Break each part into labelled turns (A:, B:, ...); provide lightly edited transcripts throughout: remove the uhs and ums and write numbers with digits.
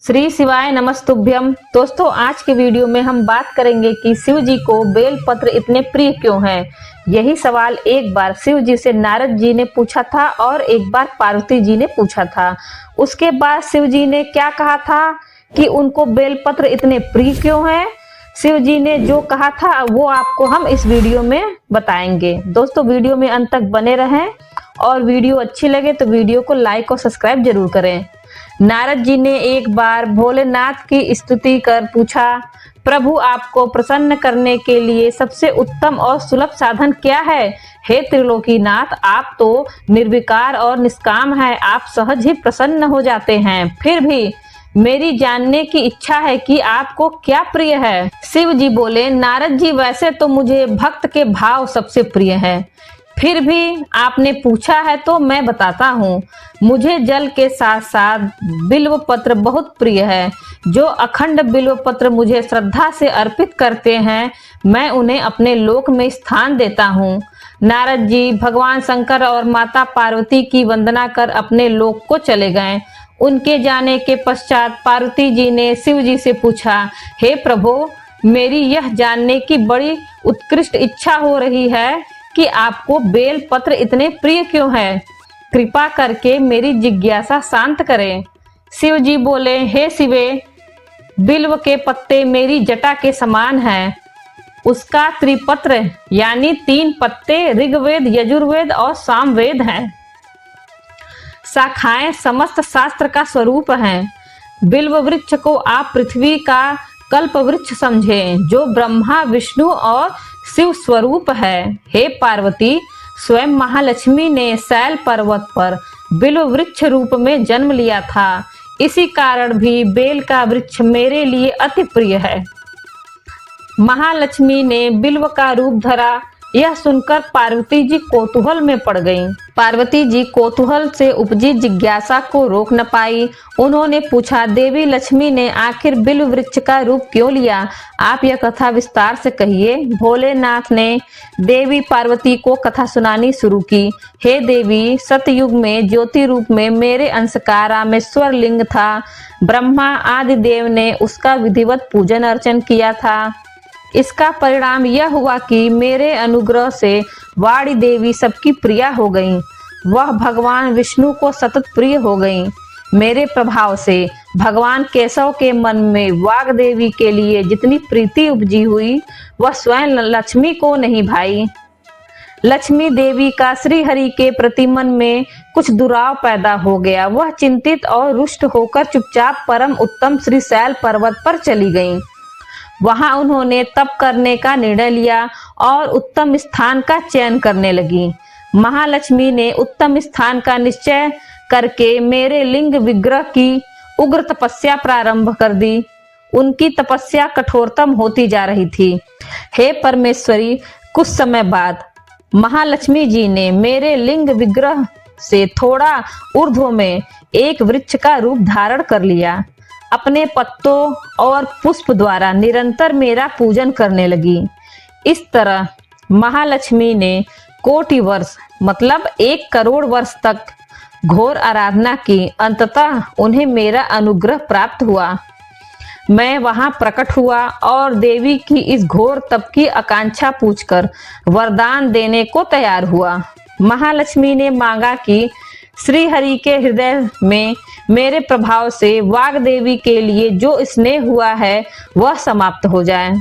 A: श्री शिवाय नमस्तुभ्यम। दोस्तों, आज के वीडियो में हम बात करेंगे कि शिव जी को बेल पत्र इतने प्रिय क्यों हैं। यही सवाल एक बार शिव जी से नारद जी ने पूछा था और एक बार पार्वती जी ने पूछा था। उसके बाद शिव जी ने क्या कहा था कि उनको बेल पत्र इतने प्रिय क्यों हैं। शिव जी ने जो कहा था वो आपको हम इस वीडियो में बताएंगे। दोस्तों, वीडियो में अंत तक बने रहें और वीडियो अच्छी लगे तो वीडियो को लाइक और सब्सक्राइब जरूर करें। नारद जी ने एक बार भोलेनाथ की स्तुति कर पूछा, प्रभु आपको प्रसन्न करने के लिए सबसे उत्तम और सुलभ साधन क्या है। हे त्रिलोकीनाथ, आप तो निर्विकार और निष्काम हैं, आप सहज ही प्रसन्न हो जाते हैं। फिर भी मेरी जानने की इच्छा है कि आपको क्या प्रिय है। शिव जी बोले, नारद जी वैसे तो मुझे भक्त के भाव सबसे प्रिय है, फिर भी आपने पूछा है तो मैं बताता हूँ। मुझे जल के साथ साथ बिल्व पत्र बहुत प्रिय है। जो अखंड बिल्व पत्र मुझे श्रद्धा से अर्पित करते हैं, मैं उन्हें अपने लोक में स्थान देता हूँ। नारद जी भगवान शंकर और माता पार्वती की वंदना कर अपने लोक को चले गए। उनके जाने के पश्चात पार्वती जी ने शिव जी से पूछा, हे प्रभु, मेरी यह जानने की बड़ी उत्कृष्ट इच्छा हो रही है कि आपको बेल पत्र इतने प्रिय क्यों है। कृपा करके मेरी जिज्ञासा शांत करें। शिव जी बोले, हे शिवे, बिल्व के पत्ते मेरी जटा के समान हैं। उसका त्रिपत्र यानी 3 पत्ते ऋग्वेद, यजुर्वेद और सामवेद हैं। शाखाएं समस्त शास्त्र का स्वरूप हैं। बिल्व वृक्ष को आप पृथ्वी का कल्प वृक्ष समझें, जो ब्रह्मा, विष्णु और शिव स्वरूप है। हे पार्वती, स्वयं महालक्ष्मी ने शैल पर्वत पर बिल्व वृक्ष रूप में जन्म लिया था। इसी कारण भी बेल का वृक्ष मेरे लिए अति प्रिय है। महालक्ष्मी ने बिल्व का रूप धरा, यह सुनकर पार्वती जी कौतूहल में पड़ गईं। पार्वती जी कौतूहल से उपजी जिज्ञासा को रोक न पाई। उन्होंने पूछा, देवी लक्ष्मी ने आखिर बिल्व वृक्ष का रूप क्यों लिया? आप यह कथा विस्तार से कहिए। भोलेनाथ ने देवी पार्वती को कथा सुनानी शुरू की। हे देवी, सतयुग में ज्योति रूप में मेरे अंश का रामेश्वर लिंग था। ब्रह्मा आदि देव ने उसका विधिवत पूजन अर्चन किया था। इसका परिणाम यह हुआ कि मेरे अनुग्रह से वाणी देवी सबकी प्रिया हो गईं। वह भगवान विष्णु को सतत प्रिय हो गईं। मेरे प्रभाव से भगवान केशव के मन में वाग देवी के लिए जितनी प्रीति उपजी हुई, वह स्वयं लक्ष्मी को नहीं भाई। लक्ष्मी देवी का श्री हरि के प्रति मन में कुछ दुराव पैदा हो गया। वह चिंतित और रुष्ट होकर चुपचाप परम उत्तम श्री शैल पर्वत पर चली गईं। वहां उन्होंने तप करने का निर्णय लिया और उत्तम स्थान का चयन करने लगी। महालक्ष्मी ने उत्तम स्थान का निश्चय करके मेरे लिंग विग्रह की उग्र तपस्या प्रारंभ कर दी। उनकी तपस्या कठोरतम होती जा रही थी। हे परमेश्वरी, कुछ समय बाद महालक्ष्मी जी ने मेरे लिंग विग्रह से थोड़ा ऊर्ध्व में एक वृक्ष का रूप धारण कर लिया। अपने पत्तों और पुष्प द्वारा निरंतर मेरा पूजन करने लगी। इस तरह महालक्ष्मी ने कोटि वर्ष मतलब 1 करोड़ वर्ष तक घोर आराधना की। अंततः उन्हें मेरा अनुग्रह प्राप्त हुआ। मैं वहां प्रकट हुआ और देवी की इस घोर तप की आकांक्षा पूछकर वरदान देने को तैयार हुआ। महालक्ष्मी ने मांगा कि श्री हरि के हृदय में मेरे प्रभाव से वाग देवी के लिए जो स्नेह हुआ है वह समाप्त हो जाए।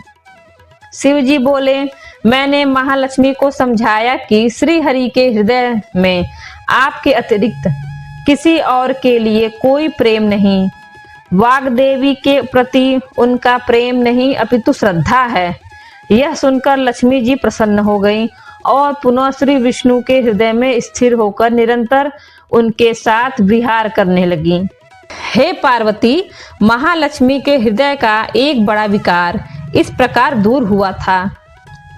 A: शिव जी बोले, मैंने महालक्ष्मी को समझाया कि श्री हरि के हृदय में आपके अतिरिक्त किसी और के लिए कोई प्रेम नहीं। वाग देवी के प्रति उनका प्रेम नहीं अपितु श्रद्धा है। यह सुनकर लक्ष्मी जी प्रसन्न हो गईं और पुनः श्री विष्णु के हृदय में स्थिर होकर निरंतर उनके साथ विहार करने लगी। हे पार्वती, महालक्ष्मी के हृदय का एक बड़ा विकार इस प्रकार दूर हुआ था।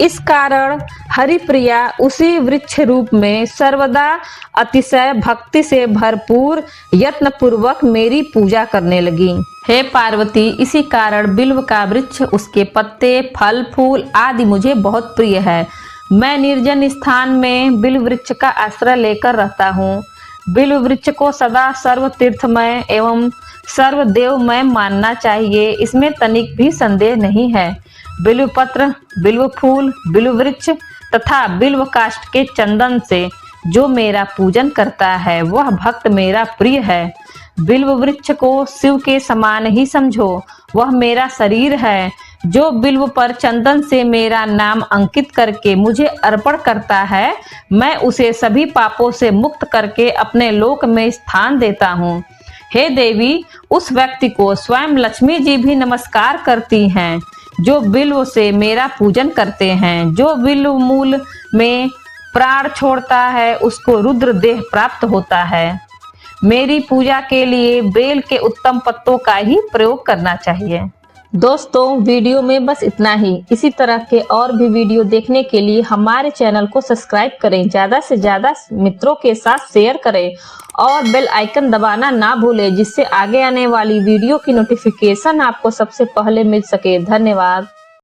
A: इस कारण हरिप्रिया उसी वृक्ष रूप में सर्वदा अतिशय भक्ति से भरपूर यत्न पूर्वक मेरी पूजा करने लगी। हे पार्वती, इसी कारण बिल्व का वृक्ष, उसके पत्ते, फल, फूल आदि मुझे बहुत प्रिय है। मैं निर्जन स्थान में बिल्व वृक्ष का आश्रय लेकर रहता हूँ। बिल्व वृक्ष को सदा सर्व तीर्थमय एवं सर्वदेवमय मानना चाहिए, इसमें तनिक भी संदेह नहीं है। बिल्व पत्र, बिल्व फूल, बिल्व वृक्ष तथा बिल्व काष्ठ के चंदन से जो मेरा पूजन करता है वह भक्त मेरा प्रिय है। बिल्व वृक्ष को शिव के समान ही समझो, वह मेरा शरीर है। जो बिल्व पर चंदन से मेरा नाम अंकित करके मुझे अर्पण करता है, मैं उसे सभी पापों से मुक्त करके अपने लोक में स्थान देता हूँ। हे देवी, उस व्यक्ति को स्वयं लक्ष्मी जी भी नमस्कार करती हैं जो बिल्व से मेरा पूजन करते हैं। जो बिल्व मूल में प्राण छोड़ता है उसको रुद्र देह प्राप्त होता है। मेरी पूजा के लिए बेल के उत्तम पत्तों का ही प्रयोग करना चाहिए। दोस्तों, वीडियो में बस इतना ही। इसी तरह के और भी वीडियो देखने के लिए हमारे चैनल को सब्सक्राइब करें, ज्यादा से ज्यादा मित्रों के साथ शेयर करें और बेल आइकन दबाना ना भूलें, जिससे आगे आने वाली वीडियो की नोटिफिकेशन आपको सबसे पहले मिल सके। धन्यवाद।